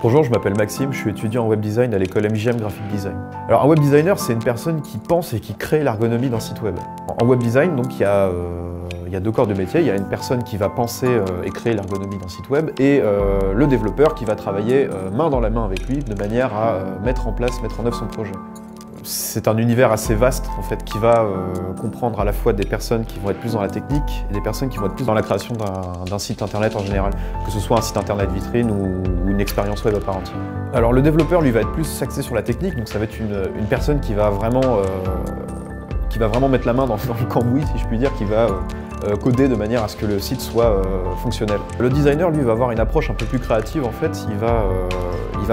Bonjour, je m'appelle Maxime, je suis étudiant en web design à l'école MJM Graphic Design. Alors un web designer, c'est une personne qui pense et qui crée l'ergonomie d'un site web. En web design, donc, il y a deux corps de métier. Il y a une personne qui va penser et créer l'ergonomie d'un site web et le développeur qui va travailler main dans la main avec lui de manière à mettre en œuvre son projet. C'est un univers assez vaste en fait, qui va comprendre à la fois des personnes qui vont être plus dans la technique et des personnes qui vont être plus dans la création d'un site internet en général, que ce soit un site internet vitrine ou une expérience web à part entière. Alors le développeur lui va être plus axé sur la technique, donc ça va être une personne qui va vraiment mettre la main dans le cambouis, si je puis dire, qui va coder de manière à ce que le site soit fonctionnel. Le designer, lui, va avoir une approche un peu plus créative en fait. Il va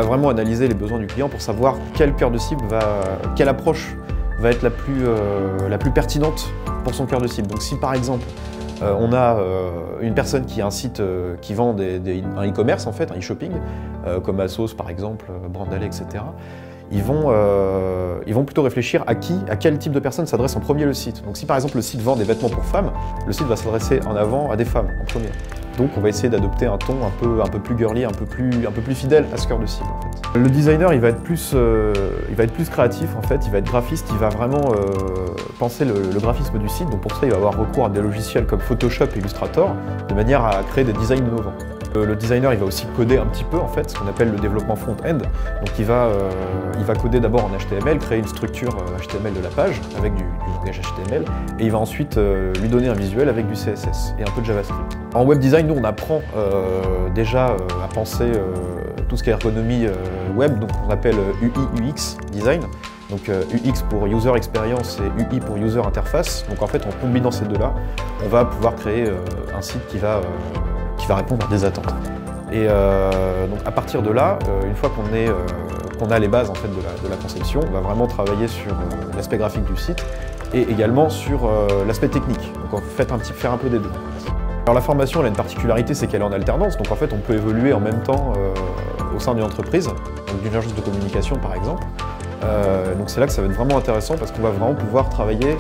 vraiment analyser les besoins du client pour savoir quel cœur de cible quelle approche va être la plus pertinente pour son cœur de cible. Donc si par exemple on a une personne qui a un site qui vend un e-commerce en fait, un e-shopping, comme Asos par exemple, Brandalé, etc. Ils vont plutôt réfléchir à quel type de personne s'adresse en premier le site. Donc si par exemple le site vend des vêtements pour femmes, le site va s'adresser en avant à des femmes en premier. Donc on va essayer d'adopter un ton un peu plus girly, un peu plus fidèle à ce cœur de cible en fait. Le designer il va être plus créatif en fait, il va être graphiste, il va vraiment penser le graphisme du site. Donc pour ça il va avoir recours à des logiciels comme Photoshop et Illustrator de manière à créer des designs innovants. Le designer il va aussi coder un petit peu en fait, ce qu'on appelle le développement front-end. Donc il va coder d'abord en HTML, créer une structure HTML de la page avec du langage HTML, et il va ensuite lui donner un visuel avec du CSS et un peu de JavaScript. En web design, nous on apprend déjà à penser tout ce qui est ergonomie web, donc on appelle UI/UX design. Donc UX pour User Experience et UI pour User Interface. Donc en fait en combinant ces deux-là, on va pouvoir créer un site qui va répondre à des attentes. Et donc à partir de là, une fois qu'on a les bases en fait, de la conception, on va vraiment travailler sur l'aspect graphique du site et également sur l'aspect technique. Donc en fait faire un peu des deux. Alors la formation elle a une particularité, c'est qu'elle est en alternance, donc en fait on peut évoluer en même temps au sein d'une entreprise, donc d'une agence de communication par exemple. Donc c'est là que ça va être vraiment intéressant parce qu'on va vraiment pouvoir travailler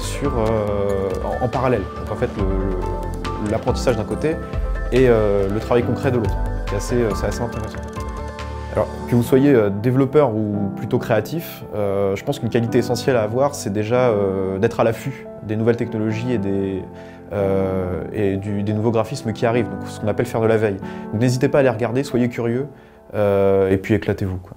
en parallèle. Donc en fait l'apprentissage d'un côté et le travail concret de l'autre. C'est assez intéressant. Alors, que vous soyez développeur ou plutôt créatif, je pense qu'une qualité essentielle à avoir, c'est déjà d'être à l'affût des nouvelles technologies et des nouveaux graphismes qui arrivent, donc ce qu'on appelle faire de la veille. Donc n'hésitez pas à les regarder, soyez curieux, et puis éclatez-vous, quoi.